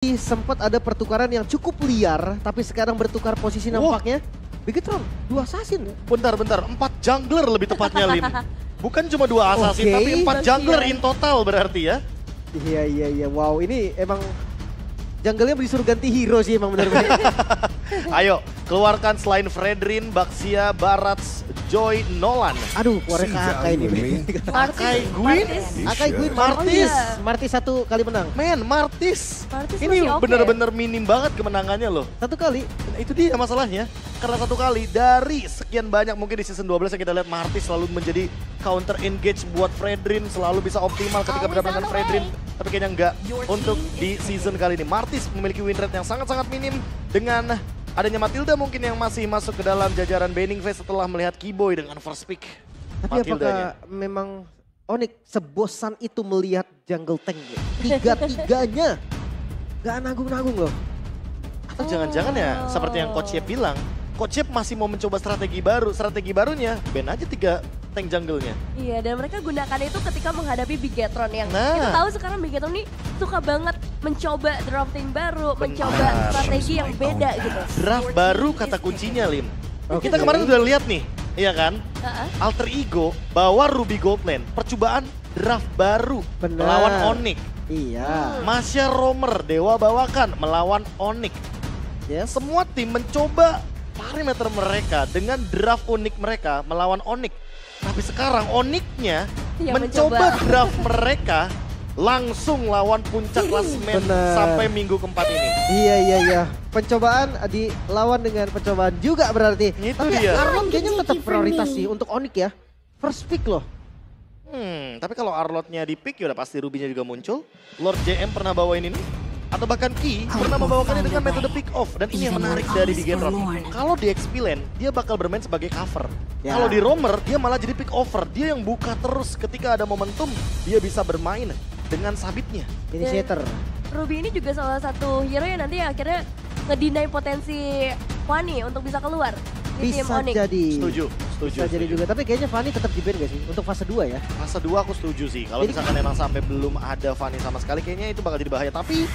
Sempat ada pertukaran yang cukup liar, tapi sekarang bertukar posisi nampaknya. Bigetron, 2 assassin. Bentar, 4 jungler lebih tepatnya, Lim. Bukan cuma 2 assassin, tapi 4 jungler in total berarti ya. Iya. Wow, ini emang jungle-nya disuruh ganti hero sih emang benar-benar. Ayo, keluarkan selain Fredrin, Baxia, Barats, Joy, Nolan. Aduh, keluarnya Akai ini. Akai Gwyn? Akai Gwyn, Martis. Martis 1 kali menang. Men, Martis. Ini masih bener-bener minim banget kemenangannya loh. 1 kali. Itu dia masalahnya. Karena 1 kali dari sekian banyak mungkin di season 12 yang kita lihat Martis selalu menjadi counter engage buat Fredrin. Selalu bisa optimal ketika berhadapan dengan Fredrin. Tapi kayaknya enggak untuk di season kali ini. Martis memiliki win rate yang sangat-sangat minim dengan adanya Matilda mungkin yang masih masuk ke dalam jajaran Banning Face setelah melihat Keyboy dengan first pick. Tapi apakah memang Onyx sebosan itu melihat jungle tank? Tiga-tiganya gak nanggung-nanggung loh. Atau jangan-jangan ya seperti yang Coach Yep bilang, Coach Yep masih mau mencoba strategi baru. Strategi barunya ban aja 3 tank jungle-nya. Iya, dan mereka gunakan itu ketika menghadapi Bigetron yang kita tahu sekarang Bigetron ini suka banget mencoba drafting baru, mencoba strategi yang beda gitu. Draft baru kata kuncinya, Lim. Kita kemarin udah lihat nih, iya kan? Alter Ego bawa Ruby Goldland, percobaan draft baru melawan Onyx. Iya. Masya Romer, Dewa bawakan melawan Onyx. Semua tim mencoba parameter mereka dengan draft unik mereka melawan Onyx. Tapi sekarang Onyx-nya mencoba draft mereka langsung lawan puncak klasemen sampai minggu keempat ini. Iya. Pencobaan dilawan dengan pencobaan juga berarti. Itu dia. Arlot kayaknya tetap prioritas sih untuk Onyx ya. First pick loh. Tapi kalau Arlotnya di pick ya udah pasti Ruby-nya juga muncul. Lord JM pernah bawain ini. Atau bahkan Ki pernah membawakannya dengan metode pick off. Dan ini yang menarik dari Bigetron. Kalau di XP Lane, dia bakal bermain sebagai cover. Kalau di Roamer, dia malah jadi pick over. Dia yang buka terus ketika ada momentum, dia bisa bermain dengan sabitnya. Initiator. Ruby ini juga salah satu hero yang nanti akhirnya ngedinai potensi Fanny untuk bisa keluar di tim Bisa Onyx. jadi. Setuju. Bisa jadi juga. Tapi kayaknya Fanny tetap di ban gak sih? Untuk fase 2 ya? Fase 2 aku setuju sih. Kalau misalkan emang sampai belum ada Fanny sama sekali, kayaknya itu bakal jadi bahaya. Tapi,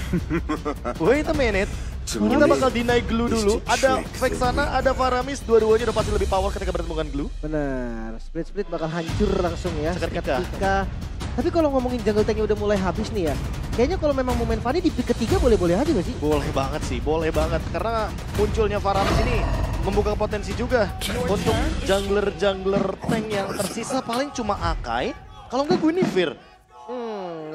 wait a minute. Kita bakal deny Glue dulu. Ada Vexana, ada Faramis. Dua-duanya udah pasti lebih power ketika bertemu dengan Glue. Benar. Split bakal hancur langsung ya. Seketika. Tapi kalau ngomongin jungle tanknya udah mulai habis nih ya. Kayaknya kalau memang mau main Fanny di pick ketiga boleh-boleh aja gak sih? Boleh banget sih, boleh banget. Karena munculnya Faramis ini membuka potensi juga untuk jungler-jungler tank yang tersisa paling cuma Akai. Kalau enggak Guinevere.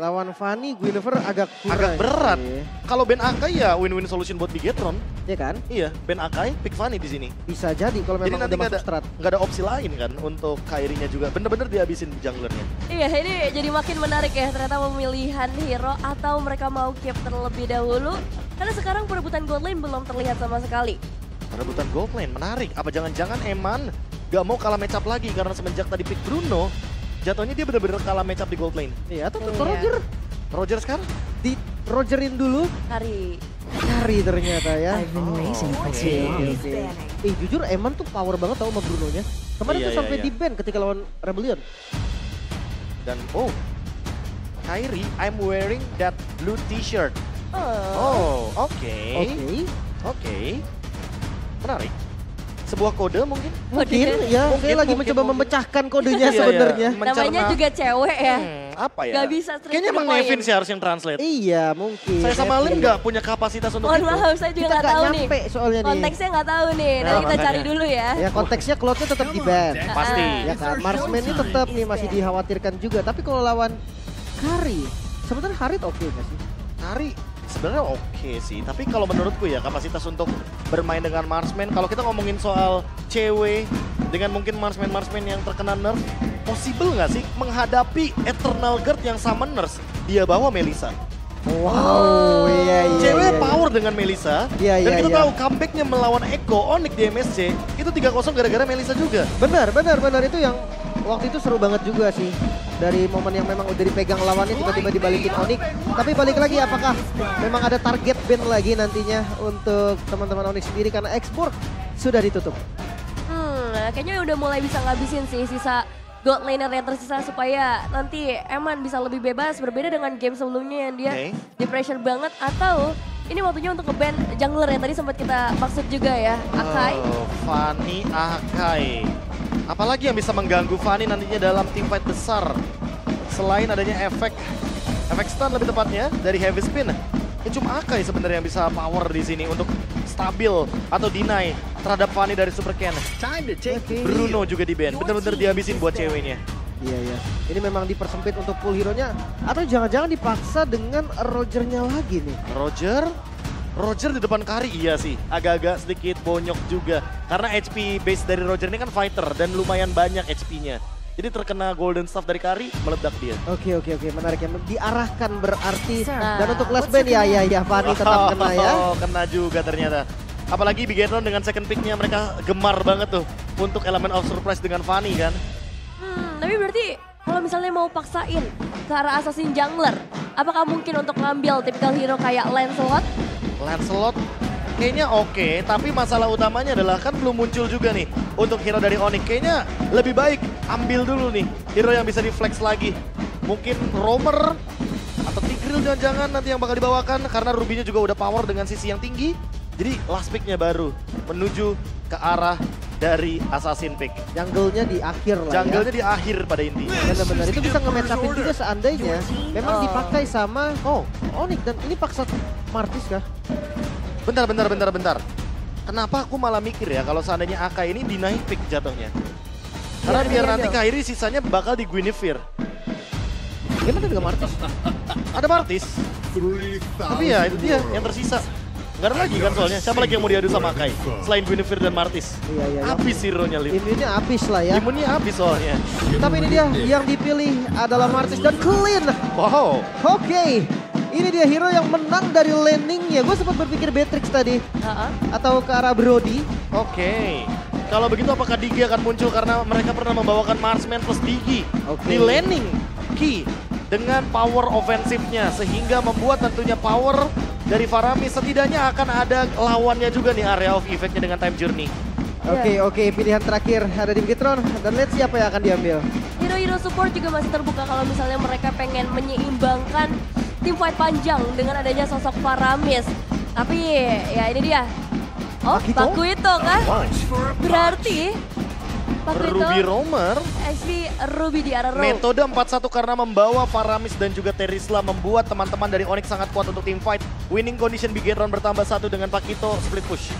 Lawan Fanny, Guinevere agak berat. Sih. Kalau ban Akai ya win-win solution buat Bigetron. Ya kan? Iya, ban Akai, pick Fanny di sini. Bisa jadi kalau memang nanti udah masuk strat. Nggak ada opsi lain kan untuk Kairinya juga. Bener-bener dihabisin junglernya. Iya, ini jadi makin menarik ya ternyata pemilihan hero atau mereka mau keep terlebih dahulu. Karena sekarang perebutan gold lane belum terlihat sama sekali. Perebutan gold lane menarik. Apa jangan-jangan Eman gak mau kalah match up lagi karena semenjak tadi pick Bruno, jatuhnya dia bener-bener kalah match up di gold lane. Iya, atau Roger. Roger sekarang? Di Rogerin dulu. Cari ternyata ya. Jujur Eman tuh power banget tau sama Bruno-nya. Kemarin tuh sampai di ban ketika lawan Rebellion. Dan Kairi, I'm wearing that blue t-shirt. Oke. Menarik. Sebuah kode mungkin? Mungkin ya, saya lagi mencoba memecahkan kodenya sebenarnya. Namanya juga cewek ya. Apa ya? Gak bisa kayaknya emang Nevin sih harus yang translate. Iya mungkin. Saya sama Lim gak punya kapasitas untuk itu. Maaf, saya juga gak tahu nih. Soalnya konteksnya gak tahu nih, nanti kita cari dulu ya. Ya konteksnya Cloud-nya tetap di ban. Pasti. Ya kan, Marksman ini tetap nih masih dikhawatirkan juga. Tapi kalau lawan Kari, sebenarnya Harit oke gak sih? Kari sebenarnya oke sih, tapi kalau menurutku ya kapasitas untuk bermain dengan Marksman, kalau kita ngomongin soal cewek dengan mungkin Marksman yang terkena nerf, possible nggak sih menghadapi Eternal Guard yang summoners? Dia bawa Melissa. Wow, iya. Cewek power dengan Melissa, dan kita tahu comebacknya melawan Echo, Onyx di MSC, itu 3-0 gara-gara Melissa juga. Benar, itu yang waktu itu seru banget juga sih. Dari momen yang memang udah dipegang lawannya tiba-tiba dibalikin Onyx. Tapi balik lagi apakah memang ada target ban lagi nantinya untuk teman-teman Onyx sendiri karena export sudah ditutup. Kayaknya udah mulai bisa ngabisin sih sisa gold laner yang tersisa supaya nanti Eman bisa lebih bebas berbeda dengan game sebelumnya yang dia di pressure banget atau ini waktunya untuk nge-ban jungler yang tadi sempat kita maksud juga ya, Akai. Fanny Akai. Apalagi yang bisa mengganggu Fanny nantinya dalam teamfight besar. Selain adanya efek stun lebih tepatnya dari heavy spin. Ya cuma Akai sebenarnya yang bisa power di sini untuk stabil atau deny terhadap Fanny dari Super Ken. Bruno juga di ban, bener-bener dihabisin buat ceweknya. Iya ya, ini memang dipersempit untuk full hero-nya atau jangan-jangan dipaksa dengan Roger-nya lagi nih. Roger di depan Kari, iya sih, agak-agak sedikit bonyok juga. Karena HP base dari Roger ini kan fighter dan lumayan banyak HP-nya. Jadi terkena golden staff dari Kari, meledak dia. Oke, menarik ya. Diarahkan berarti. Dan untuk last ban ya Fanny tetap kena ya. Kena juga ternyata. Apalagi Bigetron dengan second pick-nya mereka gemar banget tuh untuk element of surprise dengan Fanny kan. Tapi berarti kalau misalnya mau paksain ke arah assassin jungler, apakah mungkin untuk ngambil typical hero kayak Lancelot kayaknya oke, tapi masalah utamanya adalah kan belum muncul juga nih untuk hero dari Onyx. Kayaknya lebih baik ambil dulu nih hero yang bisa di flex lagi. Mungkin Roamer atau Tigreal jangan-jangan nanti yang bakal dibawakan karena Ruby-nya juga udah power dengan sisi yang tinggi. Jadi last pick-nya baru menuju ke arah dari Assassin pick. Jungle-nya di akhir lah Jungle-nya di akhir pada intinya. Benar-benar itu bisa nge-match up-in juga seandainya memang dipakai sama Onyx dan ini paksa Martis kah? Bentar. Kenapa aku malah mikir ya kalau seandainya Akai ini deny pick jatuhnya. Karena biar nanti Kairi sisanya bakal di Guinevere. Gimana dengan Martis? Ada Martis. Tapi ya itu dia yang tersisa. Gak ada lagi kan soalnya, siapa lagi yang mau diadu sama Akai? Selain Guinevere dan Martis. Iya. Habis hero-nya Lim. Imunnya habis lah ya. Imunnya habis soalnya. Tapi ini dia yang dipilih adalah Martis dan clean. Wow. Oke. Ini dia hero yang menang dari landingnya. Gue sempat berpikir Beatrix tadi. Atau ke arah Brody. Oke. Kalau begitu apakah Digi akan muncul karena mereka pernah membawakan Marksman plus Digi di landing key dengan power ofensifnya sehingga membuat tentunya power dari Faramis setidaknya akan ada lawannya juga nih area of effect-nya dengan time journey. Oke, pilihan terakhir ada di Bigetron dan lihat siapa yang akan diambil. Hero-hero support juga masih terbuka kalau misalnya mereka pengen menyeimbangkan tim fight panjang dengan adanya sosok Faramis. Tapi ya ini dia. Pakuito kah? Berarti Pakuito Ruby Roamer. actually Ruby di arah Roam. Metode 4-1 karena membawa Faramis dan juga Terisla membuat teman-teman dari Onyx sangat kuat untuk team fight. Winning condition Bigetron bertambah 1 dengan Pakito split push.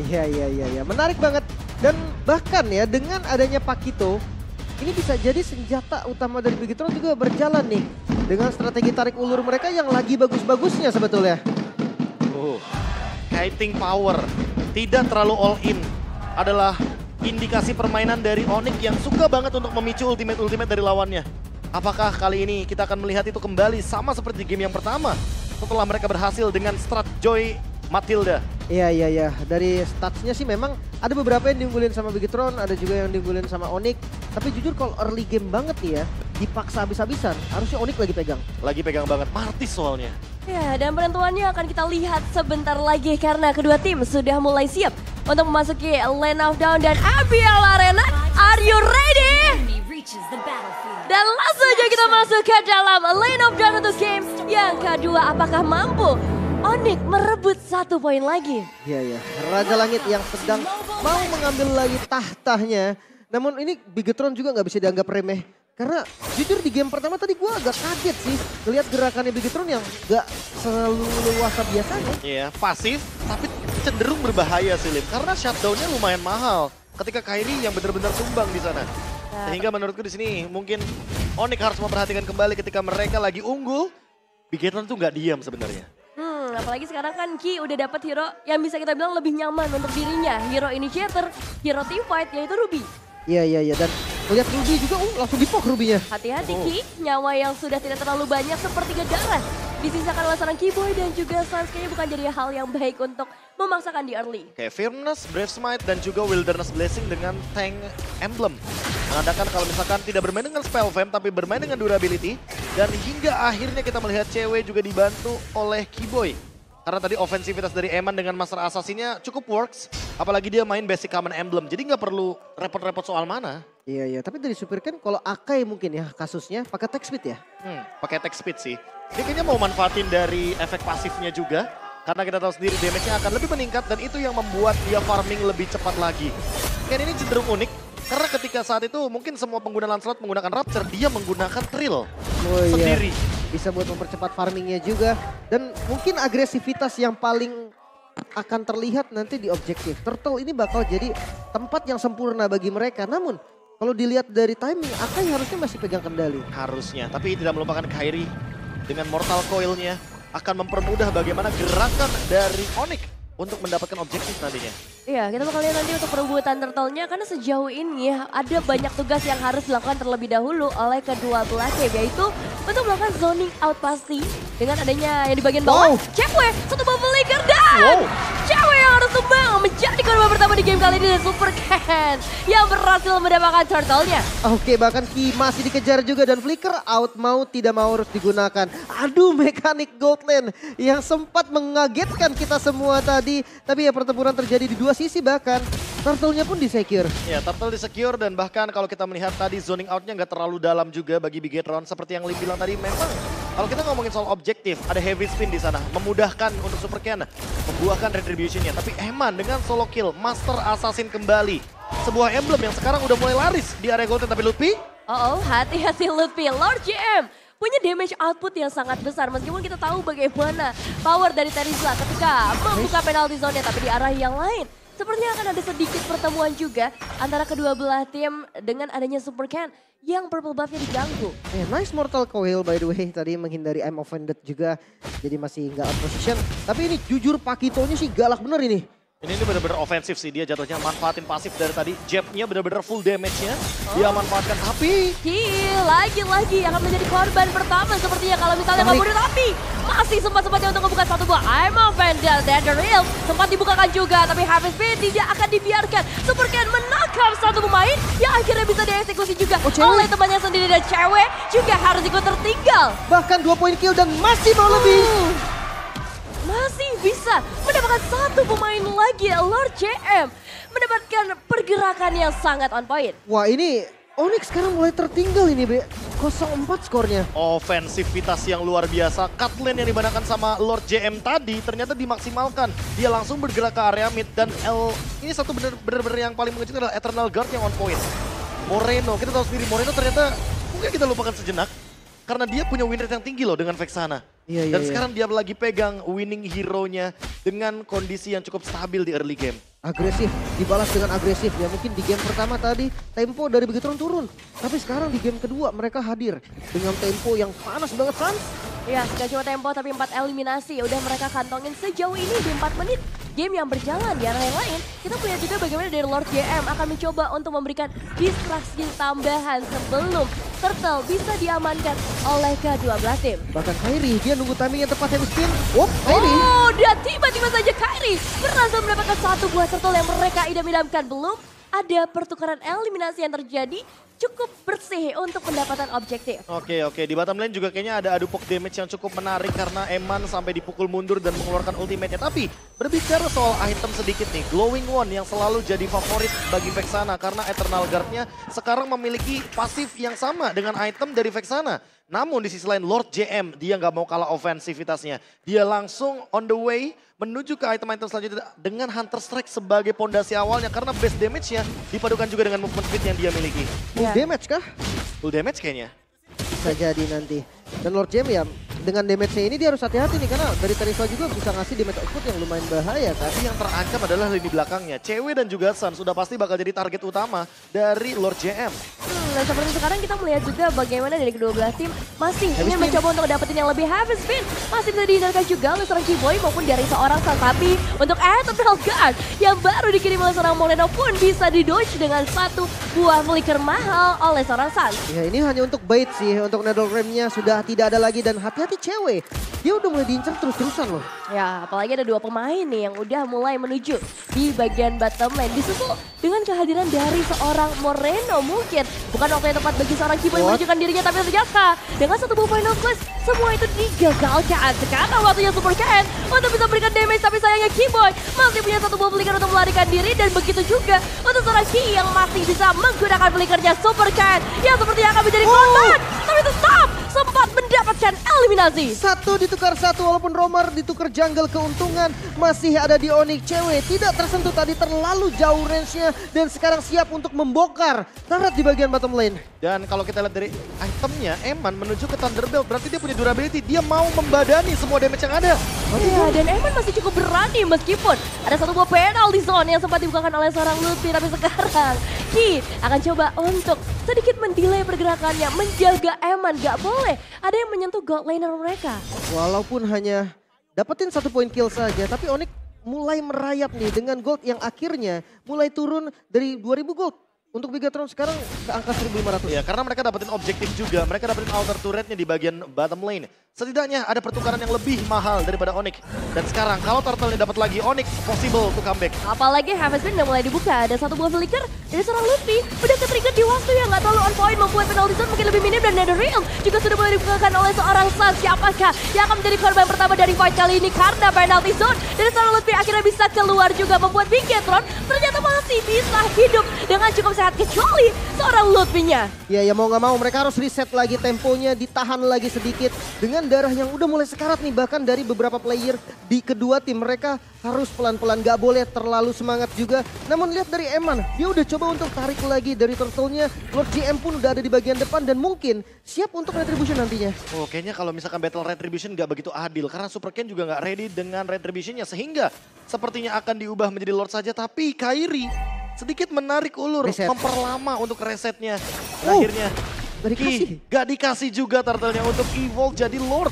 Iya. Menarik banget. Dan bahkan ya dengan adanya Pakito, ini bisa jadi senjata utama dari Bigetron juga berjalan nih. Dengan strategi tarik ulur mereka yang lagi bagus-bagusnya sebetulnya. Kiting power, tidak terlalu all in adalah indikasi permainan dari Onyx yang suka banget untuk memicu ultimate dari lawannya. Apakah kali ini kita akan melihat itu kembali sama seperti game yang pertama setelah mereka berhasil dengan strat Joy Matilda? Iya. Dari statsnya sih memang ada beberapa yang diunggulin sama Bigetron, ada juga yang diunggulin sama Onyx. Tapi jujur kalau early game banget nih ya, dipaksa habis-habisan, harusnya Onyx lagi pegang. Lagi pegang banget, Martis soalnya. Ya, dan penentuannya akan kita lihat sebentar lagi karena kedua tim sudah mulai siap untuk memasuki Lane of Dawn dan ABL Arena. Are you ready? Dan langsung aja kita masuk ke dalam Lane of Dawn untuk game yang kedua. Apakah mampu Onyx merebut 1 poin lagi? Iya. Raja Langit yang sedang mau mengambil lagi tahtanya. Namun ini Bigetron juga nggak bisa dianggap remeh. Karena jujur di game pertama tadi gue agak kaget sih. Lihat gerakannya Bigetron yang nggak seleluasa biasanya. Iya, pasif tapi cenderung berbahaya sih Lim. Karena shutdown-nya lumayan mahal ketika Kairi yang benar-benar tumbang di sana. Sehingga menurutku di sini mungkin Onyx harus memperhatikan kembali ketika mereka lagi unggul. Bigetron tuh nggak diam sebenarnya. Apalagi sekarang kan Ki udah dapat hero yang bisa kita bilang lebih nyaman untuk dirinya. Hero initiator, hero team fight yaitu Ruby. Iya. Dan lihat Ruby juga langsung dipok Ruby-nya. Hati-hati Ki, nyawa yang sudah tidak terlalu banyak sepertiga darah. Disisakan oleh seorang Keyboy dan juga Sans kayaknya bukan jadi hal yang baik untuk memaksakan di early. Kayak Firmness, Brave Smite, dan juga Wilderness Blessing dengan Tank Emblem. Menandakan kalau misalkan tidak bermain dengan Spell Fam tapi bermain dengan Durability. Dan hingga akhirnya kita melihat cewek juga dibantu oleh Keyboy. Karena tadi ofensivitas dari Eman dengan Master Assassin-nya cukup works. Apalagi dia main basic common emblem. Jadi nggak perlu repot-repot soal mana. Iya. Tapi dari Super Ken kalau Akai mungkin ya kasusnya pakai attack speed ya? Pakai attack speed sih. Dia kayaknya mau manfaatin dari efek pasifnya juga. Karena kita tahu sendiri damage-nya akan lebih meningkat dan itu yang membuat dia farming lebih cepat lagi. Ken ini cenderung unik karena ketika saat itu mungkin semua pengguna Lancelot menggunakan Rapture, dia menggunakan Trill sendiri. Bisa buat mempercepat farmingnya juga. Dan mungkin agresivitas yang paling akan terlihat nanti di objektif. Turtle ini bakal jadi tempat yang sempurna bagi mereka. Namun kalau dilihat dari timing, Akai harusnya masih pegang kendali. Harusnya, tapi tidak melupakan Kairi dengan Mortal Coil-nya akan mempermudah bagaimana gerakan dari Onyx untuk mendapatkan objektif nantinya. Iya, kita bakal lihat nanti untuk perebutan turtle-nya karena sejauh ini ada banyak tugas yang harus dilakukan terlebih dahulu oleh kedua belah tim, yaitu untuk melakukan zoning out pasti dengan adanya yang di bagian bawah. Cewek, satu bubble leaker dan cewek yang harus tumbang menjadi korban pertama di game kali ini dan Super Ken yang berhasil mendapatkan turtle-nya. Oke, bahkan Ki masih dikejar juga dan Flicker out mau tidak mau harus digunakan. Aduh, mekanik Goldland yang sempat mengagetkan kita semua tadi. Tapi ya pertempuran terjadi di dua sisi bahkan. Turtle-nya pun di-secure. Ya, Turtle di-secure dan bahkan kalau kita melihat tadi zoning out-nya nggak terlalu dalam juga bagi Bigetron. Seperti yang Lim bilang tadi, memang kalau kita ngomongin soal objektif, ada heavy spin di sana. Memudahkan untuk Super Ken, membuahkan retribution-nya. Tapi Eman dengan solo kill, Master Assassin kembali. Sebuah emblem yang sekarang udah mulai laris di area Golden. Tapi Lutfi? Hati-hati Lutfi, Lord GM punya damage output yang sangat besar. Meskipun kita tahu bagaimana power dari Terizla ketika membuka penalty zone-nya. Tapi di arah yang lain, sepertinya akan ada sedikit pertemuan juga antara kedua belah tim dengan adanya Super Ken yang purple buff-nya diganggu. Nice Mortal Coil by the way, tadi menghindari I'm offended juga. Jadi masih nggak out position. Tapi ini jujur Pakito-nya sih galak bener ini. Ini benar-benar ofensif sih, dia jatuhnya manfaatin pasif dari tadi. Jab-nya benar-benar full damage-nya. Dia manfaatkan tapi lagi-lagi akan menjadi korban pertama sepertinya kalau misalnya kabur, tapi masih sempat-sempatnya untuk membuka satu buah I'm offended dan The Real sempat dibukakan juga, tapi Heavy Spin tidak akan dibiarkan. Super Ken menangkap satu pemain yang akhirnya bisa dieksekusi juga oleh temannya sendiri dan cewek juga harus ikut tertinggal. Bahkan 2 poin kill dan masih mau lebih. Masih bisa mendapatkan satu pemain lagi, Lord JM mendapatkan pergerakan yang sangat on point. Wah, ini Onyx sekarang mulai tertinggal ini, Bre. 0-4 skornya. Ofensivitas yang luar biasa. Cut lane yang dibanakan sama Lord JM tadi ternyata dimaksimalkan. Dia langsung bergerak ke area mid dan ini satu benar-benar yang paling mengejutkan adalah Eternal Guard yang on point. Moreno, kita tahu sendiri Moreno ternyata mungkin kita lupakan sejenak. Karena dia punya win rate yang tinggi loh dengan Vexana. Dan sekarang dia lagi pegang winning hero-nya dengan kondisi yang cukup stabil di early game. Agresif, dibalas dengan agresif. Ya mungkin di game pertama tadi tempo dari Bigetron turun. Tapi sekarang di game kedua mereka hadir dengan tempo yang panas banget, San. Ya, gak cuma tempo tapi 4 eliminasi udah mereka kantongin sejauh ini di 4 menit. Game yang berjalan di arah yang lain, kita punya juga bagaimana dari Lord JM akan mencoba untuk memberikan distraksi tambahan sebelum Turtle bisa diamankan oleh kedua belah tim. Bahkan Kairi, dia nunggu timing yang tepat heavy spin. Kairi. Dan tiba-tiba saja Kairi berhasil mendapatkan satu buah Turtle yang mereka idam-idamkan. Belum ada pertukaran eliminasi yang terjadi, cukup bersih untuk pendapatan objektif. Oke, di bottom lane juga kayaknya ada adu poke damage yang cukup menarik karena Eman sampai dipukul mundur dan mengeluarkan ultimate-nya. Tapi berbicara soal item sedikit nih, Glowing One yang selalu jadi favorit bagi Vexana karena Eternal Guard-nya sekarang memiliki pasif yang sama dengan item dari Vexana. Namun di sisi lain Lord JM dia nggak mau kalah ofensivitasnya. Dia langsung on the way menuju ke item-item selanjutnya dengan Hunter Strike sebagai pondasi awalnya karena base damage-nya dipadukan juga dengan movement speed yang dia miliki. Full damage kah? Full damage kayaknya. Bisa jadi nanti. Dan Lord JM ya dengan damage-nya ini dia harus hati-hati nih karena dari Terizla juga bisa ngasih damage output yang lumayan bahaya. Tapi yang terancam adalah lini belakangnya. Cewek dan juga Sun sudah pasti bakal jadi target utama dari Lord JM. Dan seperti sekarang kita melihat juga bagaimana dari kedua belah tim masih ingin mencoba untuk dapetin yang lebih heavy spin. Masih bisa dihindarkan juga oleh seorang Keyboy maupun dari seorang Sun. Tapi untuk Eternal Guard yang baru dikirim oleh seorang Moreno pun bisa di-dodge dengan satu buah flicker mahal oleh seorang Sun. Ya ini hanya untuk bait sih, untuk Nether Realm-nya sudah tidak ada lagi dan hati-hati cewek. Dia udah mulai diincar terus-terusan loh. Ya apalagi ada dua pemain nih yang udah mulai menuju di bagian bottom lane. Disusul dengan kehadiran dari seorang Moreno mungkin. Bukan waktu yang tepat bagi seorang Keyboy menunjukkan dirinya, tapi ternyata dengan satu buah final quest semua itu digagalkan. Sekarang waktunya Super Ken untuk bisa berikan damage, tapi sayangnya Keyboy masih punya satu buah flicker untuk melarikan diri. Dan begitu juga untuk seorang Key yang masih bisa menggunakan flickernya Super Ken yang sepertinya akan menjadi korban. Tapi tetap sempat saat mendapatkan eliminasi. Satu ditukar satu, walaupun Romer ditukar jungle, keuntungan masih ada di Onyx. Cewek tidak tersentuh tadi, terlalu jauh range-nya dan sekarang siap untuk membongkar turret di bagian bottom lane. Dan kalau kita lihat dari itemnya, Eman menuju ke Thunderbolt, berarti dia punya durability, dia mau membadani semua damage yang ada. Iya, dan Eman masih cukup berani meskipun ada satu buah penalty zone yang sempat dibukakan oleh seorang Lutfi, tapi sekarang Ki akan coba untuk sedikit mendelay pergerakannya, menjaga Eman. Gak boleh ada yang menyentuh gold laner mereka. Walaupun hanya dapetin 1 poin kill saja, tapi Onyx mulai merayap nih dengan gold yang akhirnya mulai turun dari 2000 gold. Untuk Bigatron sekarang ke angka 1.500. Ya, karena mereka dapetin objektif juga. Mereka dapetin outer turretnya di bagian bottom lane. Setidaknya ada pertukaran yang lebih mahal daripada Onyx. Dan sekarang kalau turtle-nya dapat lagi Onyx, possible to comeback. Apalagi Harvest Moon udah mulai dibuka. Ada satu buah flicker dari seorang Lutfi. Udah ke-trigger di waktu yang gak terlalu on point. Membuat penalty zone mungkin lebih minim. Dan Netherrealm juga sudah mulai dibukakan oleh seorang Sun. Siapakah yang akan menjadi korban pertama dari fight kali ini? Karena penalty zone dari seorang Lutfi akhirnya bisa keluar juga. Membuat Bigatron ternyata masih bisa hidup dengan cukup sehat. Kecuali seorang Lutfi-nya. Ya mau nggak mau mereka harus reset lagi temponya, ditahan lagi sedikit. Dengan darah yang udah mulai sekarat nih, bahkan dari beberapa player di kedua tim. Mereka harus pelan-pelan, gak boleh terlalu semangat juga. Namun lihat dari Eman, dia udah coba untuk tarik lagi dari turtle-nya. Lord GM pun udah ada di bagian depan dan mungkin siap untuk retribution nantinya. Oh, kayaknya kalau misalkan battle retribution gak begitu adil. Karena Super Ken juga gak ready dengan retributionnya. Sehingga sepertinya akan diubah menjadi Lord saja. Tapi Kairi sedikit menarik ulur, Reset. memperlama untuk resetnya. Akhirnya Gak dikasih. gak dikasih juga turtle-nya untuk evolve jadi Lord.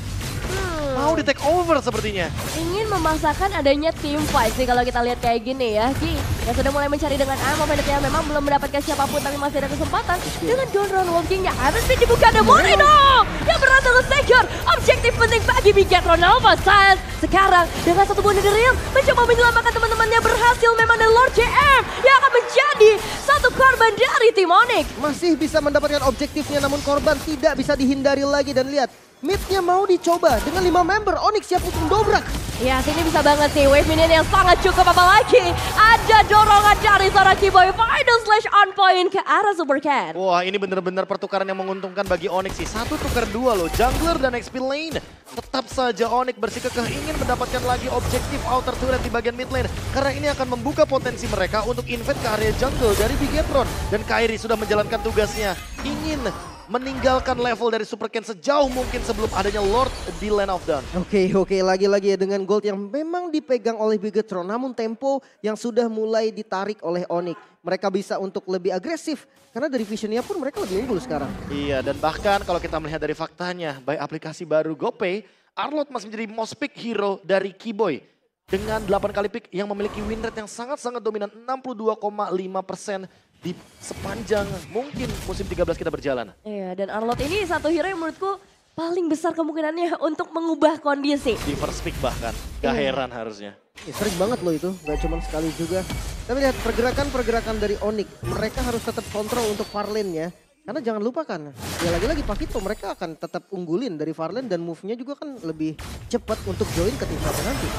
Mau di take over sepertinya. Ingin memaksakan adanya team fight sih kalau kita lihat kayak gini ya. Ki yang sudah mulai mencari dengan ammo yang memang belum mendapatkan siapapun tapi masih ada kesempatan. Dengan down round walkingnya Harvest Moon dibuka ada Moreno yang berhasil secure objektif penting bagi Bigatron Alpha Science. Sekarang dengan satu buah Netherrealm mencoba menyelamatkan teman-temannya, berhasil memang dari Lord JM yang akan menjadi satu korban dari tim Onyx. Masih bisa mendapatkan objektifnya namun korban tidak bisa dihindari lagi. Dan lihat, midnya mau dicoba dengan 5 member. Onyx siap untuk mendobrak. Ya sini bisa banget sih wave minion yang sangat cukup, apalagi ada dorongan dari seorang Keyboy. Final slash on point ke arah Super Cat. Wah, ini benar-benar pertukaran yang menguntungkan bagi Onyx sih. 1 tukar 2 loh, jungler dan XP lane. Tetap saja Onyx bersikukuh ingin mendapatkan lagi objektif outer turret di bagian mid lane. Karena ini akan membuka potensi mereka untuk invade ke area jungle dari Bigatron. Dan Kairi sudah menjalankan tugasnya. Ingin meninggalkan level dari Super Ken sejauh mungkin sebelum adanya Lord di Land of Dawn. Oke, lagi-lagi ya dengan gold yang memang dipegang oleh Bigatron. Namun tempo yang sudah mulai ditarik oleh Onyx. Mereka bisa untuk lebih agresif. Karena dari visionnya pun mereka lebih unggul sekarang. Iya, dan bahkan kalau kita melihat dari faktanya, by aplikasi baru GoPay, Arlott masih menjadi most pick hero dari Keyboy. Dengan 8 kali pick yang memiliki win rate yang sangat-sangat dominan, 62,5% di sepanjang mungkin musim 13 kita berjalan. Iya, dan Arlott ini satu hero yang menurutku paling besar kemungkinannya untuk mengubah kondisi. Di first pick bahkan, gak heran harusnya. Ya, sering banget loh itu, gak cuma sekali juga. Tapi lihat pergerakan-pergerakan dari Onyx, mereka harus tetap kontrol untuk far lane-nya. Karena jangan lupakan, ya lagi-lagi Pakito mereka akan tetap unggulin dari far lane dan move-nya juga kan lebih cepat untuk join ke tim fight nanti.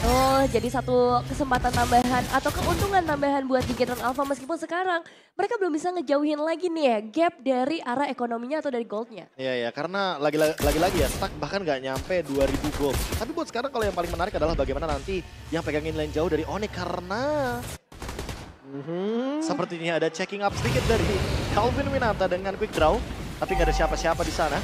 Oh, jadi satu kesempatan tambahan atau keuntungan tambahan buat Bigatron Alpha meskipun sekarang mereka belum bisa ngejauhin lagi nih ya gap dari arah ekonominya atau dari goldnya. Iya, karena lagi-lagi ya stuck bahkan gak nyampe 2000 gold. Tapi buat sekarang kalau yang paling menarik adalah bagaimana nanti yang pegangin lane jauh dari Onyx karena sepertinya ada checking up sedikit dari Calvin Winata dengan quick draw. Tapi nggak ada siapa-siapa di sana.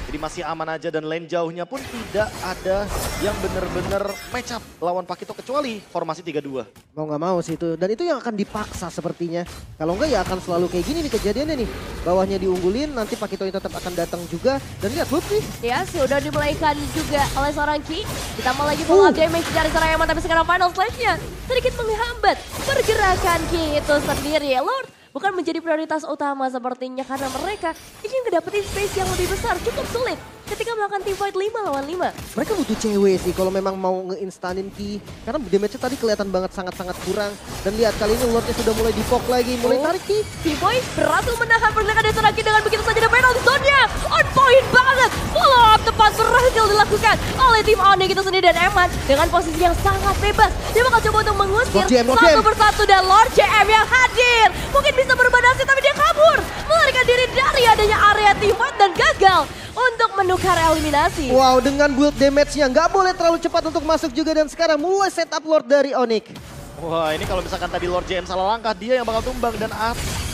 Jadi masih aman aja dan lane jauhnya pun tidak ada yang benar-benar match up lawan Pakito kecuali formasi 3-2. Mau nggak mau sih itu. Dan itu yang akan dipaksa sepertinya. Kalau enggak ya akan selalu kayak gini nih kejadiannya nih. Bawahnya diunggulin, nanti Pakito tetap akan datang juga. Dan lihat Lutfi. Ya, sudah dimulaikan juga oleh seorang Ki. Ditambah lagi follow up damage dari seorang Eman, tapi sekarang final slash-nya sedikit menghambat pergerakan Ki itu sendiri. Lord bukan menjadi prioritas utama sepertinya karena mereka ingin ngedapetin space yang lebih besar. Cukup sulit ketika melakukan team fight 5 lawan 5. Mereka butuh cewek sih kalau memang mau ngeinstanin Ki. Karena damage-nya tadi kelihatan banget sangat-sangat kurang. Dan lihat kali ini Lordnya sudah mulai di-poke lagi, mulai tarik Ki. Keyboy berhasil menahan pergerakan dari seorang Ki dengan begitu saja ada penalty zone-nya. On point banget. Follow up tepat berhasil dilakukan oleh tim Onyx itu sendiri dan Eman dengan posisi yang sangat bebas. Dia bakal coba untuk mengusir satu persatu dan Lord JM yang hadir. Mungkin bisa berubah nasib tapi dia kabur. Melarikan diri dari adanya area team fight dan gagal untuk menukar eliminasi. Wow, dengan build damage-nya nggak boleh terlalu cepat untuk masuk juga dan sekarang mulai setup Lord dari Onyx. Wah, ini kalau misalkan tadi Lord JM salah langkah, dia yang bakal tumbang. Dan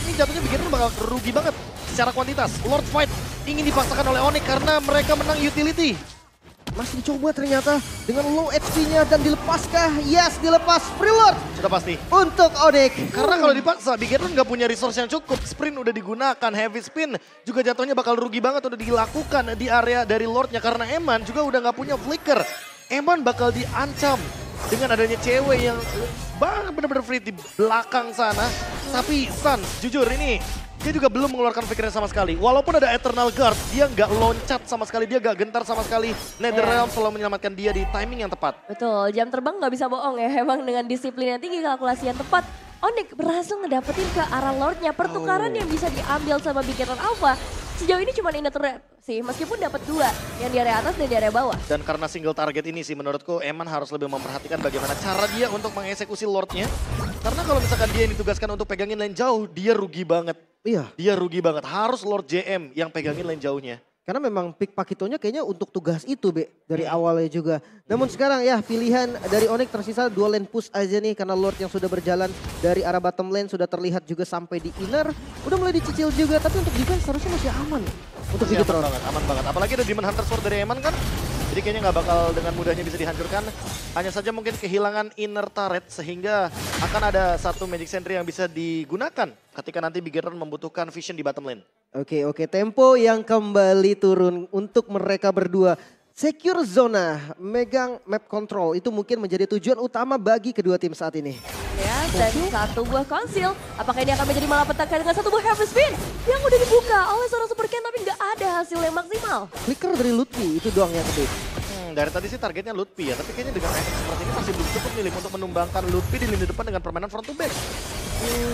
ini jatuhnya Big Hero bakal rugi banget secara kuantitas. Lord fight ingin dipaksakan oleh Onyx karena mereka menang utility. Masih dicoba ternyata dengan low HP-nya dan dilepaskah? Yes, dilepas. Free Lord Sudah pasti. untuk Onyx. Karena kalau dipaksa, Big Hero nggak punya resource yang cukup. Sprint udah digunakan, heavy spin juga jatuhnya bakal rugi banget udah dilakukan di area dari Lordnya. Karena Eman juga udah nggak punya flicker. Eman bakal diancam dengan adanya cewek yang bener-bener free di belakang sana. Tapi Suns, jujur ini dia juga belum mengeluarkan pikirannya sama sekali. Walaupun ada Eternal Guard, dia nggak loncat sama sekali, dia nggak gentar sama sekali. NetherRealm selalu menyelamatkan dia di timing yang tepat. Betul, jam terbang nggak bisa bohong ya. Emang dengan disiplin yang tinggi, kalkulasi yang tepat, Onyx berhasil ngedapetin ke arah Lordnya. Pertukaran yang bisa diambil sama Big Hero Alpha sejauh ini cuma in the threat sih, meskipun dapat 2, yang di area atas dan di area bawah. Dan karena single target ini sih menurutku Eman harus lebih memperhatikan bagaimana cara dia untuk mengeksekusi Lordnya. Karena kalau misalkan dia yang ditugaskan untuk pegangin lane jauh, dia rugi banget. Iya. Dia rugi banget, harus Lord JM yang pegangin lane jauhnya. Karena memang pick Pakitonya kayaknya untuk tugas itu, Be. Dari awalnya juga. Namun sekarang ya pilihan dari Onyx tersisa 2 lane push aja nih. Karena Lord yang sudah berjalan dari arah bottom lane sudah terlihat juga sampai di inner. Udah mulai dicicil juga, tapi untuk defense seharusnya masih aman. Untuk Masih Bigetron. aman banget. Apalagi ada Demon Hunter Sword dari Eman kan. Jadi kayaknya nggak bakal dengan mudahnya bisa dihancurkan. Hanya saja mungkin kehilangan inner turret sehingga akan ada satu Magic Sentry yang bisa digunakan ketika nanti Bigetron membutuhkan vision di bottom lane. Oke, tempo yang kembali turun untuk mereka berdua. Secure zona, megang map control itu mungkin menjadi tujuan utama bagi kedua tim saat ini. Ya, dan satu buah konsil. Apakah ini akan menjadi malapetaka dengan satu buah heavy spin yang udah dibuka oleh seorang Super Ken tapi nggak ada hasil yang maksimal. Flicker dari Lutfi itu doang yang kedip. Dari tadi sih targetnya Lutfi ya, tapi kayaknya dengan efek seperti ini masih belum cukup nih Lim, untuk menumbangkan Lutfi di lini depan dengan permainan front to back.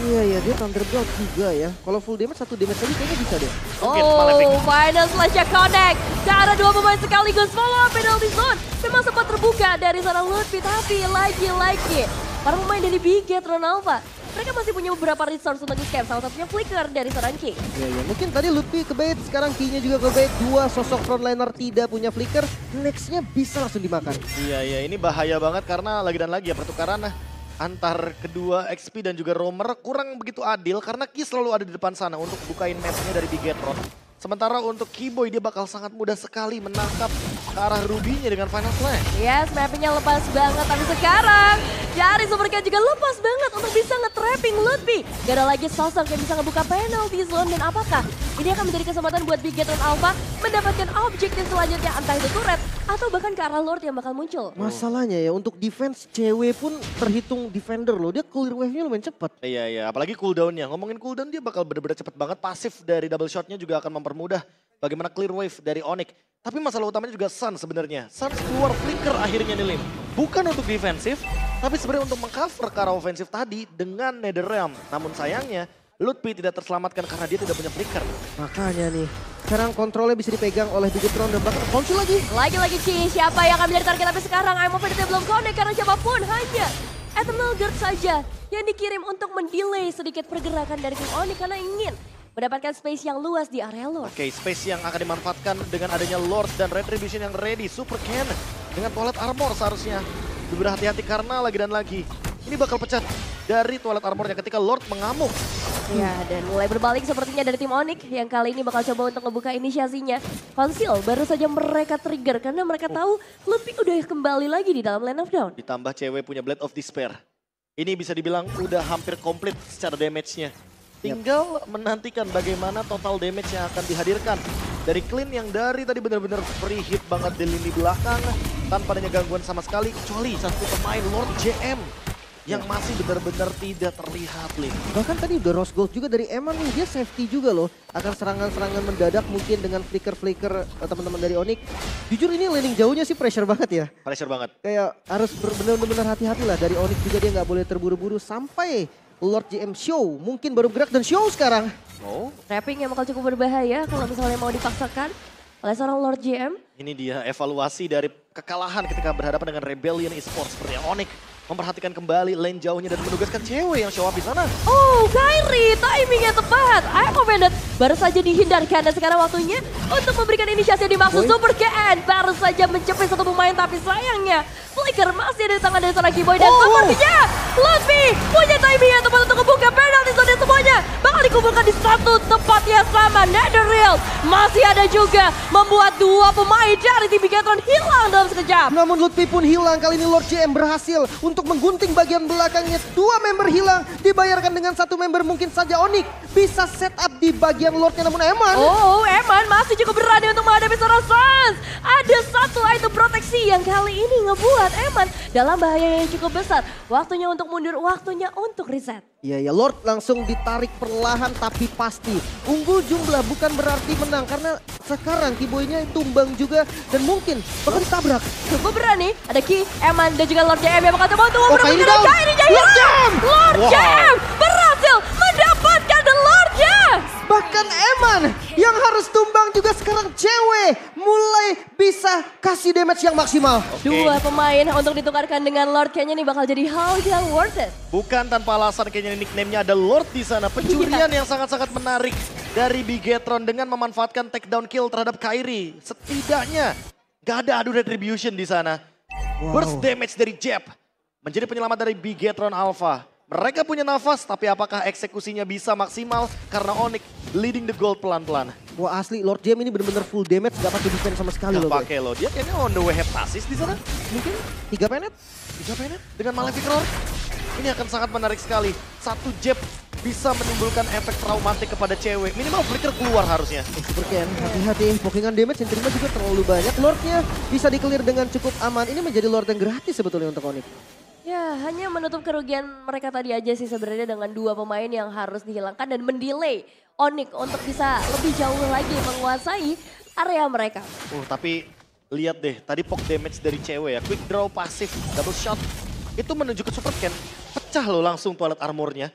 Iya, dia Thunderbolt juga ya. Kalau full damage, 1 damage lagi kayaknya bisa deh. Mungkin, Malefic. Final slash connect. Ke arah 2 pemain sekaligus follow up penalty zone. Memang sempat terbuka dari seorang Lutfi, tapi lagi-lagi para pemain dari Bigetron Alpha, mereka masih punya beberapa resource untuk escape, salah satunya flicker dari seorang King. Iya, mungkin tadi Lutfi kebait, sekarang Key-nya juga kebait. 2 sosok frontliner tidak punya flicker, next-nya bisa langsung dimakan. Iya, ini bahaya banget karena lagi dan lagi ya pertukaran antar kedua XP dan juga Roamer kurang begitu adil karena Ki selalu ada di depan sana untuk bukain match-nya dari Bigetron. Sementara untuk Keyboy dia bakal sangat mudah sekali menangkap ke arah Ruby-nya dengan Final Slash. Yes, mappingnya lepas banget, tapi sekarang dari Super Cat juga lepas banget untuk bisa nge-trapping Lutfi. Gak ada lagi sosok yang bisa ngebuka penalty zone, dan apakah ini akan menjadi kesempatan buat Bigetron Alpha mendapatkan objektif selanjutnya, entah itu turret atau bahkan ke arah Lord yang bakal muncul. Masalahnya ya untuk defense cewek pun terhitung defender loh, dia clear wave-nya lumayan cepat. Iya, apalagi cooldown-nya. Ngomongin cooldown dia bakal benar-benar cepet banget, pasif dari double shot-nya juga akan mempermudah bagaimana clear wave dari Onyx. Tapi masalah utamanya juga Sun sebenarnya. Sun keluar flicker akhirnya nih Lim. Bukan untuk defensif, tapi sebenarnya untuk mengcover ke arah ofensif tadi dengan NetherRealm. Namun sayangnya Lutfi tidak terselamatkan karena dia tidak punya flicker. Makanya nih, sekarang kontrolnya bisa dipegang oleh Bigetron dan bahkan kunci lagi. Lagi-lagi Ci, siapa yang akan menjadi target, tapi sekarang I'm Over belum connect karena siapapun hanya Eternal Guard saja yang dikirim untuk mendelay sedikit pergerakan dari tim Onyx karena ingin mendapatkan space yang luas di area Lord. Oke, space yang akan dimanfaatkan dengan adanya Lord dan Retribution yang ready. Super Ken dengan toilet armor seharusnya berhati-hati karena lagi dan lagi ini bakal pecah dari toilet armornya ketika Lord mengamuk. Ya, dan mulai berbalik sepertinya dari tim Onyx yang kali ini bakal coba untuk ngebuka inisiasinya. Konsil baru saja mereka trigger karena mereka tahu Lutfi udah kembali lagi di dalam lane of down. Ditambah cewek punya Blade of Despair. Ini bisa dibilang udah hampir komplit secara damage-nya. Tinggal menantikan bagaimana total damage yang akan dihadirkan. Dari Clean yang dari tadi benar-benar free hit banget di lini belakang. Tanpa adanya gangguan sama sekali. Kecuali satu pemain Lord JM. Yang masih benar-benar tidak terlihat, Lin. Bahkan tadi udah Rose Gold juga dari Eman nih, dia safety juga loh. Akan serangan-serangan mendadak mungkin dengan flicker-flicker teman-teman dari Onyx. Jujur ini landing jauhnya sih pressure banget ya. Pressure banget. Kayak harus benar-benar hati-hati lah. Dari Onyx juga dia nggak boleh terburu-buru sampai Lord JM show. Mungkin baru gerak dan show sekarang. Oh. Trapping yang bakal cukup berbahaya kalau misalnya mau dipaksakan oleh seorang Lord JM. Ini dia evaluasi dari kekalahan ketika berhadapan dengan Rebellion Esports seperti Onyx. memperhatikan kembali lane jauhnya dan menugaskan cewek yang show up di sana. Oh, Kairi, timingnya tepat. Ayo Bennett baru saja dihindarkan dan sekarang waktunya untuk memberikan inisiasi yang dimaksud. Super KN baru saja mencapai satu pemain tapi sayangnya Flicker masih ada di tangan dari seorang Keyboy dan sepertinya Lutfi punya timing yang tepat untuk membuka penalti zone dan semuanya bakal dikumpulkan di satu tempat yang sama. Netherrealm masih ada juga membuat dua pemain dari tim Bigetron hilang dalam sekejap. Namun Lutfi pun hilang, kali ini Lord JM berhasil untuk menggunting bagian belakangnya. Dua member hilang, dibayarkan dengan satu member. Mungkin saja Onyx bisa set up di bagian Lordnya, namun Eman. Oh, Eman masih cukup berani untuk menghadapi seorang Sans. Ada satu item proteksi yang kali ini ngebuat Eman dalam bahaya yang cukup besar. Waktunya untuk mundur, waktunya untuk reset. Iya, Lord langsung ditarik perlahan tapi pasti. Unggul jumlah bukan berarti menang karena sekarang Keyboy-nya tumbang juga dan mungkin bakal ditabrak. Cukup berani, ada Ki, Eman dan juga Lord JM yang bakal coba untuk Kairi memperebutkan down. Kairi Jaya. Lord JM! Lord Wow. JM berhasil mendapatkan The Lord-nya. Bahkan Eman yang harus tumbang juga sekarang cewek mulai bisa kasih damage yang maksimal. Dua pemain untuk ditukarkan dengan Lord, kayaknya nih bakal jadi hal yang worth it. Bukan tanpa alasan kayaknya nickname-nya ada Lord di sana. Pencurian yang sangat-sangat menarik dari Bigetron dengan memanfaatkan takedown kill terhadap Kairi. Setidaknya gak ada adu retribution di sana. Burst damage dari Jeb menjadi penyelamat dari Bigetron Alpha. Mereka punya nafas, tapi apakah eksekusinya bisa maksimal karena Onyx leading the gold pelan-pelan. Wah asli Lord JM ini benar-benar full damage, gak pakai defense sama sekali Gak loh. pakai loh, dia kayaknya on the way heptasis di sana. Mungkin 3 penet. 3 penet dengan Malefic Roar. Ini akan sangat menarik sekali. Satu jab bisa menimbulkan efek traumatik kepada cewek. Minimal flicker keluar harusnya. Super Ken, hati-hati. Pokingan damage yang terima juga terlalu banyak. Lordnya bisa di-clear dengan cukup aman. Ini menjadi Lord yang gratis sebetulnya untuk Onyx. Ya, hanya menutup kerugian mereka tadi aja sih sebenarnya dengan dua pemain yang harus dihilangkan dan mendelay Onyx untuk bisa lebih jauh lagi menguasai area mereka. Tapi lihat deh, tadi poke damage dari cewek ya. Quick draw pasif, double shot. Itu menuju ke Super Ken. Pecah loh langsung toilet armornya.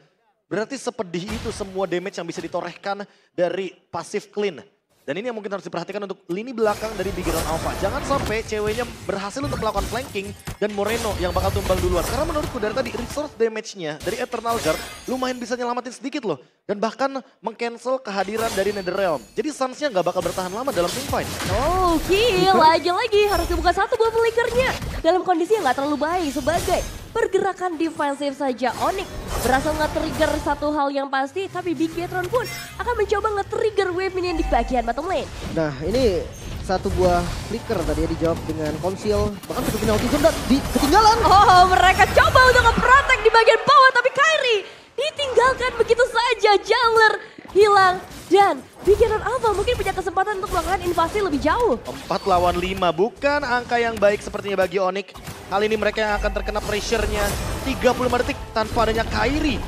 Berarti sepedih itu semua damage yang bisa ditorehkan dari pasif clean. Dan ini yang mungkin harus diperhatikan untuk lini belakang dari Bigetron Alpha. Jangan sampai ceweknya berhasil untuk melakukan flanking dan Moreno yang bakal tumbang duluan. Karena menurutku dari tadi resource damage-nya dari Eternal Guard lumayan bisa nyelamatin sedikit loh. Dan bahkan meng-cancel kehadiran dari Netherrealm. Jadi Suns-nya nggak bakal bertahan lama dalam teamfight. Oh, kill lagi-lagi harus dibuka satu buah flickernya. Dalam kondisi yang nggak terlalu baik sebagai pergerakan defensif saja. Onyx berhasil nge-trigger satu hal yang pasti, tapi Bigetron pun akan mencoba nge-trigger wave minion di bagian bottom lane. Nah ini satu buah flicker tadi ya dijawab dengan konsil. Bahkan satu penalti zone dan ketinggalan. Oh, mereka coba untuk nge-protect di bagian bawah, tapi Kairi ditinggalkan begitu saja. Jungler hilang dan Bigetron Alpha mungkin punya kesempatan untuk melakukan invasi lebih jauh. 4 lawan 5 bukan angka yang baik sepertinya bagi Onyx. Kali ini mereka yang akan terkena pressure-nya 35 detik tanpa adanya Kairi.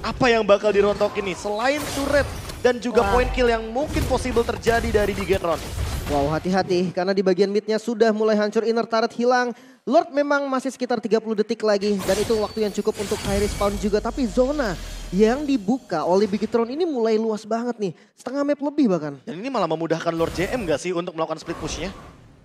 Apa yang bakal dirontokin nih selain turret dan juga point kill yang mungkin possible terjadi dari Bigetron. Wow hati-hati karena di bagian midnya sudah mulai hancur, inner turret hilang. Lord memang masih sekitar 30 detik lagi dan itu waktu yang cukup untuk Kairi spawn juga. Tapi zona yang dibuka oleh Bigetron ini mulai luas banget nih. Setengah map lebih bahkan. Dan ini malah memudahkan Lord JM gak sih untuk melakukan split push-nya?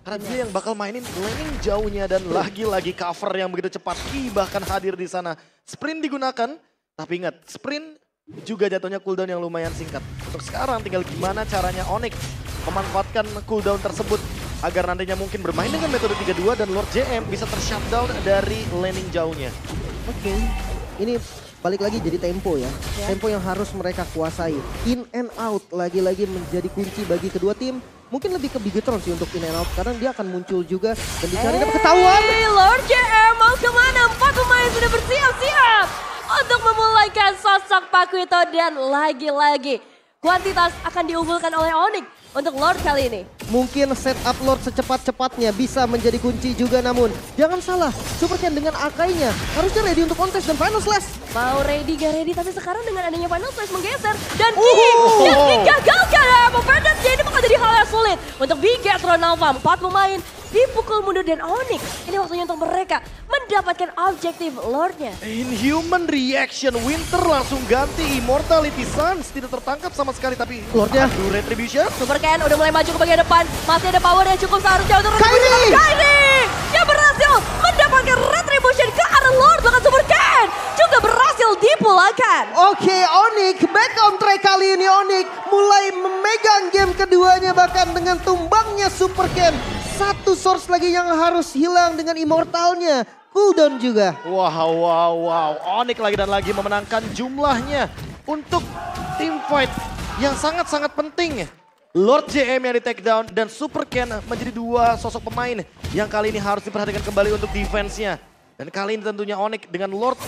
Karena dia yang bakal mainin laning jauhnya dan lagi-lagi cover yang begitu cepat. Ki bahkan hadir di sana. Sprint digunakan, tapi ingat sprint juga jatuhnya cooldown yang lumayan singkat. Untuk sekarang tinggal gimana caranya Onyx memanfaatkan cooldown tersebut agar nantinya mungkin bermain dengan metode 3-2 dan Lord JM bisa tershutdown dari laning jauhnya. Oke, ini balik lagi jadi tempo ya. Tempo yang harus mereka kuasai. In and out lagi-lagi menjadi kunci bagi kedua tim. Mungkin lebih ke Bigetron sih untuk in and out karena dia akan muncul juga dan dicari dapat ketahuan. Lord JM mau kemana? 4 pemain sudah bersiap-siap untuk memulaikan sosok Pakuito dan lagi-lagi kuantitas akan diunggulkan oleh Onyx untuk Lord kali ini. Mungkin setup Lord secepat-cepatnya bisa menjadi kunci juga, namun jangan salah, Super Ken dengan Akainya harusnya ready untuk contest dan final slash. Mau ready gak ready, tapi sekarang dengan adanya final slash menggeser dan yang digagalkan apa Banditnya ini bakal jadi hal yang sulit untuk Bigetron Alpha. 4 pemain dipukul mundur dan Onyx ini waktunya untuk mereka mendapatkan objektif Lordnya. Inhuman reaction, Winter langsung ganti Immortality Suns. Tidak tertangkap sama sekali tapi Lordnya. adu retribution. Super Ken udah mulai maju ke bagian depan, masih ada power yang cukup seharusnya untuk Kairi! Kairi yang berhasil mendapatkan retribution ke arah Lord bahkan Super Ken juga berhasil dipulangkan. Oke, Onyx back on track kali ini. Onyx mulai memegang game keduanya bahkan dengan tumbangnya Super Ken. Satu source lagi yang harus hilang dengan immortalnya. Cooldown juga. Wow. Onyx lagi dan lagi memenangkan jumlahnya untuk team fight yang sangat-sangat penting. Lord JM yang di take down dan Super Ken menjadi dua sosok pemain yang kali ini harus diperhatikan kembali untuk defense-nya. Dan kali ini tentunya Onyx dengan Lord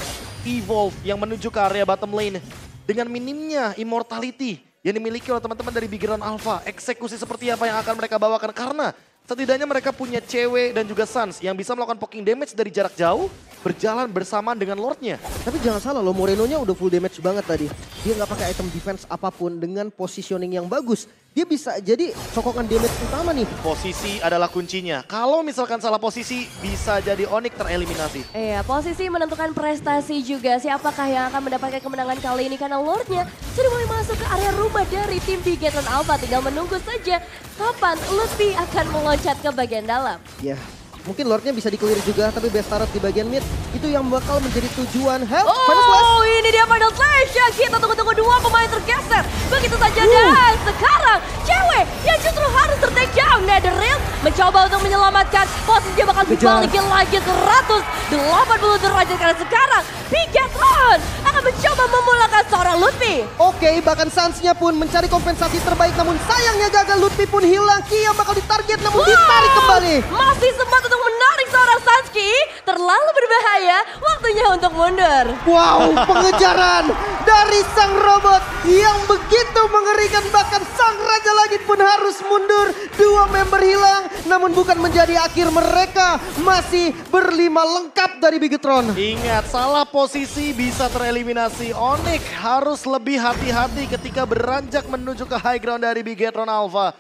Evolve yang menuju ke area bottom lane. Dengan minimnya immortality yang dimiliki oleh teman-teman dari Big Hero Alpha. Eksekusi seperti apa yang akan mereka bawakan karena setidaknya mereka punya cewek dan juga Sans yang bisa melakukan poking damage dari jarak jauh berjalan bersamaan dengan Lordnya. Tapi jangan salah loh, Moreno-nya udah full damage banget tadi. Dia nggak pakai item defense apapun dengan positioning yang bagus. Dia bisa jadi sokongan damage utama nih. Posisi adalah kuncinya. Kalau misalkan salah posisi bisa jadi Onyx tereliminasi. Iya, posisi menentukan prestasi juga. Siapakah yang akan mendapatkan kemenangan kali ini karena Lordnya sudah mulai masuk ke area rumah dari tim Bigetron Alpha. Tinggal menunggu saja kapan Lutfi akan meloncat ke bagian dalam. Ya, mungkin Lordnya bisa di-clear juga, tapi best turret di bagian mid itu yang bakal menjadi tujuan. Help, Final Flash. Oh, ini dia Final Flash yang kita tunggu-tunggu, dua pemain tergeser. Begitu saja dan sekarang cewek yang justru harus ter-take down. Netherrealm mencoba untuk menyelamatkan, posisinya bakal dibalikin lagi 180 derajat karena sekarang Bigetron akan mencoba memulangkan seorang Lutfi. Oke, bahkan Sans-nya pun mencari kompensasi terbaik, namun sayangnya gagal. Lutfi pun hilang. Ki yang bakal ditarget namun ditarik kembali. Masih sempat untuk menarik seorang Sanski. Terlalu berbahaya, waktunya untuk mundur. Wow, pengejaran dari sang robot yang begitu mengerikan. Bahkan sang Raja Langit pun harus mundur. Dua member hilang, namun bukan menjadi akhir. Mereka masih berlima lengkap dari Bigetron. Ingat, salah posisi bisa tereliminasi. Onyx harus lebih hati-hati ketika beranjak menuju ke high ground dari Bigetron Alpha.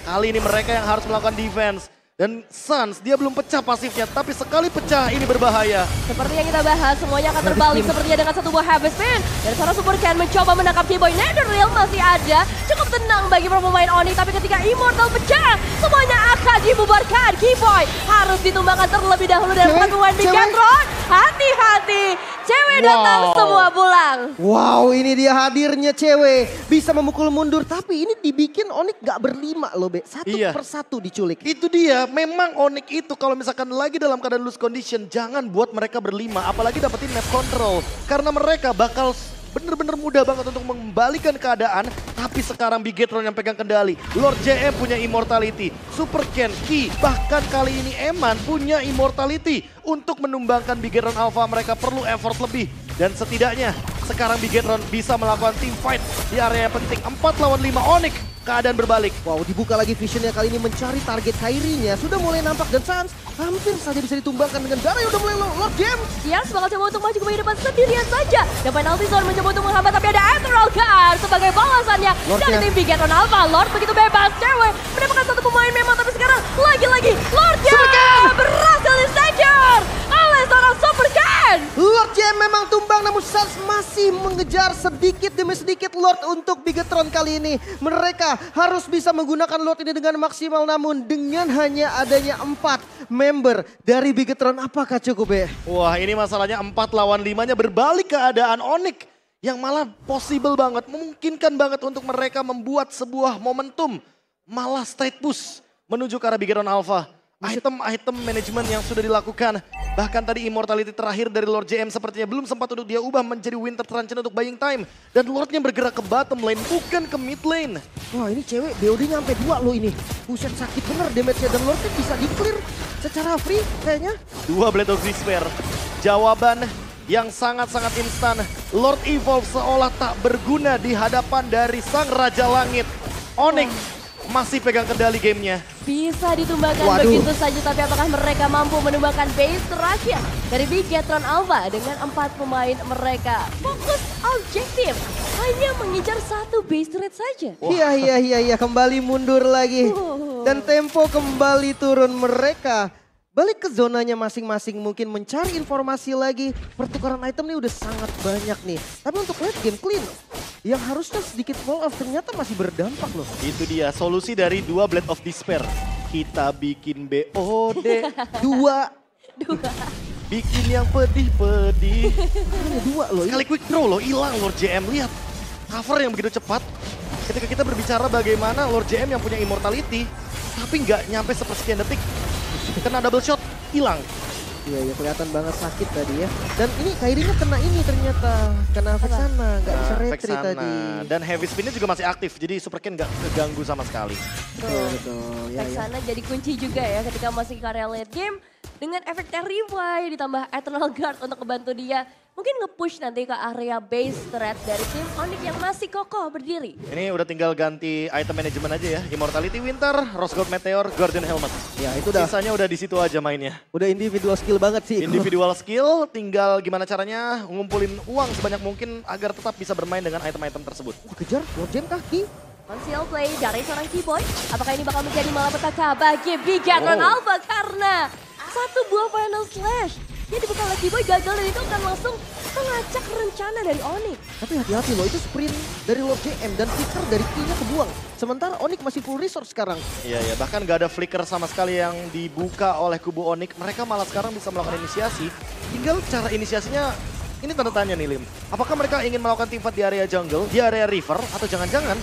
Kali ini mereka yang harus melakukan defense. Dan Sans, dia belum pecah pasifnya, tapi sekali pecah ini berbahaya. Seperti yang kita bahas, semuanya akan terbalik sepertinya dengan satu buah Heavy Spin. Dan seorang Super Ken mencoba menangkap T-Boy. Netherrealm masih ada, cukup tenang bagi pemain Onyx. Tapi ketika Immortal pecah, semuanya akan dibubarkan. T-Boy harus ditumbangkan terlebih dahulu dari pemain Bigetron. Hati-hati, cewek datang semua pulang. Wow, ini dia hadirnya cewek. Bisa memukul mundur, tapi ini dibikin Onyx gak berlima loh, Be. Satu persatu diculik. Itu dia, memang Onyx itu kalau misalkan lagi dalam keadaan lose condition, jangan buat mereka berlima, apalagi dapetin map control. Karena mereka bakal bener-bener mudah banget untuk mengembalikan keadaan, tapi sekarang Bigetron yang pegang kendali. Lord JM punya immortality, Super Ken, Ki, bahkan kali ini Eman punya immortality. Untuk menumbangkan Bigetron Alpha mereka perlu effort lebih. Dan setidaknya sekarang Bigetron bisa melakukan team fight di area yang penting. 4 lawan 5 Onyx. Keadaan berbalik. Wow, dibuka lagi visionnya kali ini mencari target Kairinya. Sudah mulai nampak dan Sans hampir saja bisa ditumbangkan dengan darah yang udah mulai Lord James. Yang bakal coba untuk maju ke bagian depan sendirian saja. Dan Penalty Zone mencoba untuk menghambat, tapi ada Ethereal Guard sebagai balasannya dari tim Bigetron Alpha. Lord begitu bebas, cewek mendapatkan satu pemain memang, tapi sekarang lagi-lagi Lordnya berhasil di-secure oleh seorang Super Ken. Lord Jam memang tumbang, namun Sans masih mengejar sedikit demi sedikit Lord untuk Bigetron kali ini. Mereka harus bisa menggunakan Lord ini dengan maksimal, namun dengan hanya adanya 4 member dari Bigetron, apakah cukup, Be? Wah, ini masalahnya 4 lawan 5-nya berbalik keadaan Onyx yang malah possible banget, memungkinkan banget untuk mereka membuat sebuah momentum malah straight push menuju ke arah Bigetron Alpha. Item manajemen yang sudah dilakukan. Bahkan tadi immortality terakhir dari Lord JM sepertinya belum sempat untuk dia ubah menjadi Winter Truncheon untuk buying time. Dan Lordnya bergerak ke bottom lane, bukan ke mid lane. Wah, ini cewek BOD-nya sampai 2 loh ini. Buset, sakit bener damage-nya, dan Lordnya bisa di-clear secara free kayaknya. 2 Blade of Despair. Jawaban yang sangat-sangat instan. Lord Evolve seolah tak berguna di hadapan dari sang Raja Langit. Onyx masih pegang kendali gamenya. Bisa ditumbangkan begitu saja, tapi apakah mereka mampu menumbangkan base terakhir dari Bigetron Alpha dengan 4 pemain mereka? Fokus objektif hanya mengincar satu base rate saja. Iya, kembali mundur lagi. Dan tempo kembali turun, mereka balik ke zonanya masing-masing, mungkin mencari informasi lagi. Pertukaran item nih udah sangat banyak nih. Tapi untuk late game clean, yang harusnya sedikit fall off ternyata masih berdampak loh. Itu dia solusi dari 2 Blade of Despair. Kita bikin BOD. 2 bikin yang pedih-pedih. Hanya 2 loh. Sekali quick draw loh, hilang Lord JM. Lihat, cover yang begitu cepat. Ketika kita berbicara bagaimana Lord JM yang punya immortality, tapi nggak nyampe sepersekian detik. Kena double shot, hilang. Iya, ya kelihatan banget sakit tadi ya. Dan ini Kairinya kena ini ternyata. Kena efek sana, nggak bisa retry tadi. Dan heavy spinnya juga masih aktif, jadi Super Ken nggak keganggu sama sekali. Betul. Ya, Efek sana jadi kunci juga ya ketika masih ke area late game. Dengan efek Terrify ditambah Eternal Guard untuk membantu dia. Mungkin nge-push nanti ke area base threat dari tim Onyx yang masih kokoh berdiri. Ini udah tinggal ganti item manajemen aja ya. Immortality Winter, Rose Gold Meteor, Guardian Helmet. Ya itu udah. Sisanya udah di situ aja mainnya. Udah individual skill banget sih. Individual skill, tinggal gimana caranya ngumpulin uang sebanyak mungkin agar tetap bisa bermain dengan item-item tersebut. Kejar, Lord Jam kaki. Conceal play dari seorang Keyboy. Apakah ini bakal menjadi malapetaka bagi Bigatron Alpha karena satu buah final slash yang dibuka oleh Keyboy gagal dan itu akan langsung mengacak rencana dari Onyx. Tapi hati-hati loh, itu sprint dari Lord JM dan flicker dari Q-nya kebuang. Sementara Onyx masih full resource sekarang. Iya, bahkan gak ada flicker sama sekali yang dibuka oleh kubu Onyx. Mereka malah sekarang bisa melakukan inisiasi. Tinggal cara inisiasinya, ini tanda tanya nih Lim. Apakah mereka ingin melakukan teamfight di area jungle, di area river, atau jangan-jangan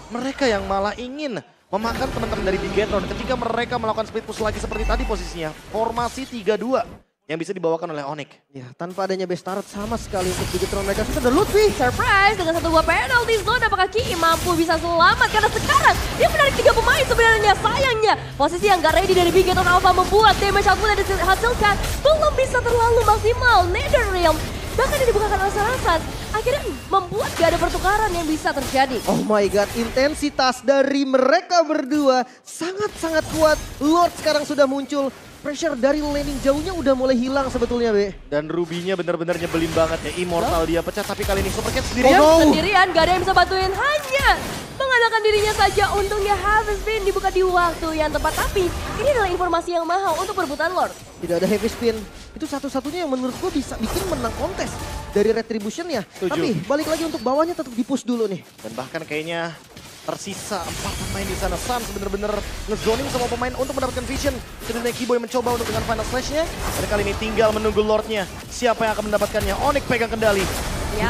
mereka yang malah ingin memakan teman-teman dari Bigatron ketika mereka melakukan split push lagi seperti tadi posisinya. Formasi 3-2 yang bisa dibawakan oleh Onyx. Ya, tanpa adanya base turret sama sekali untuk Bigatron mereka sudah ada Ludwig. Surprise dengan satu buah penalty zone. Apakah Ki mampu bisa selamat karena sekarang dia menarik 3 pemain sebenarnya. Sayangnya posisi yang gak ready dari Bigatron Alpha membuat damage output yang dihasilkan belum bisa terlalu maksimal. Netherrealm bahkan yang dibukakan oleh Sarasan akhirnya membuat gak ada pertukaran yang bisa terjadi. Oh my god, intensitas dari mereka berdua sangat-sangat kuat. Lord sekarang sudah muncul. Pressure dari laning jauhnya udah mulai hilang sebetulnya, Be. Dan Ruby-nya benar-benar nyebelin banget ya. Immortal dia pecah, tapi kali ini Super Cat sendirian. Sendirian, gak ada yang bisa bantuin. Hanya mengandalkan dirinya saja. Untungnya Heavy Spin dibuka di waktu yang tepat. Tapi ini adalah informasi yang mahal untuk perebutan Lord. Tidak ada Heavy Spin. Itu satu-satunya yang menurut gue bisa bikin menang kontes dari Retribution-nya. Tapi balik lagi untuk bawahnya tetap di-push dulu nih. Dan bahkan kayaknya tersisa 4 pemain di sana. Suns benar-benar ngezoning semua pemain untuk mendapatkan vision. Kemudian Keyboy mencoba untuk dengan final slash-nya. Dan kali ini tinggal menunggu Lord-nya. Siapa yang akan mendapatkannya? Onyx pegang kendali. Ya,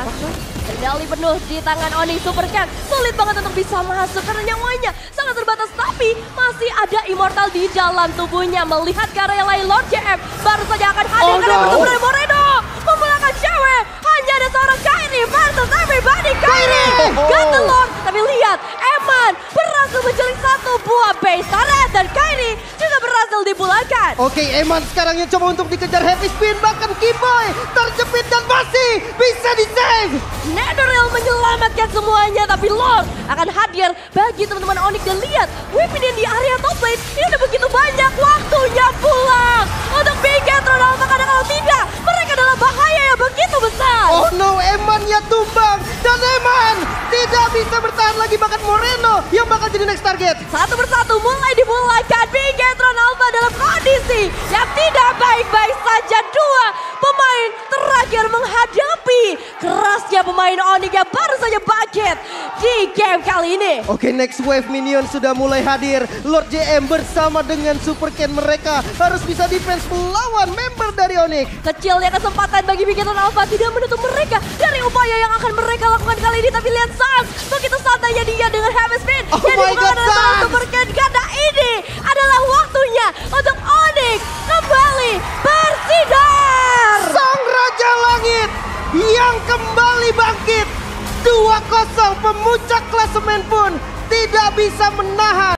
kendali penuh di tangan Onyx. Super Cat sulit banget untuk bisa masuk karena nyawanya sangat terbatas. Tapi masih ada Immortal di dalam tubuhnya. Melihat ke area lain, Lord JM baru saja akan hadir karena bertemu dengan Moreno. Memulangkan cewek. Hanya ada seorang Kairi versus everybody. Kairi got the Lord. Tapi lihat, Eman berhasil menjeling satu buah base turret. Dan Kairi juga berhasil dipulangkan. Oke, Eman sekarang yang coba untuk dikejar Heavy Spin. Bahkan Keyboy terjepit dan masih bisa di-save. Netherrealm menyelamatkan semuanya, tapi Lord akan hadir bagi teman-teman Onyx. Dan lihat, Whipping di area top lane ini udah begitu banyak. Waktunya pulang untuk Bigatron Alpha, karena kalau tidak, mereka dalam bahaya yang begitu besar. Oh no, Eman-nya tumbang. Dan Eman tidak bisa bertahan lagi, bahkan Moreno yang bakal jadi next target. Satu persatu mulai dimulaikan. Bigatron Alpha dalam kondisi yang tidak baik-baik saja. Dua pemain terakhir menghadapi kerasnya pemain Onyx yang baru saja bangkit di game kali ini. Oke, next wave minion sudah mulai hadir. Lord JM bersama dengan Super Ken mereka harus bisa defense melawan member dari Onyx. Kecilnya kesempatan bagi Bigatron Alpha tidak menutup mereka dari upaya yang akan mereka lakukan kali ini. Tapi lihat Suns, begitu santainya dia dengan Heavy Spin. Oh my god, Suns! Super Ken, karena ini adalah waktunya untuk Onyx kembali bersinar. Sang Raja Langit yang kembali bangkit. 2-0 pemuncak klasemen pun tidak bisa menahan.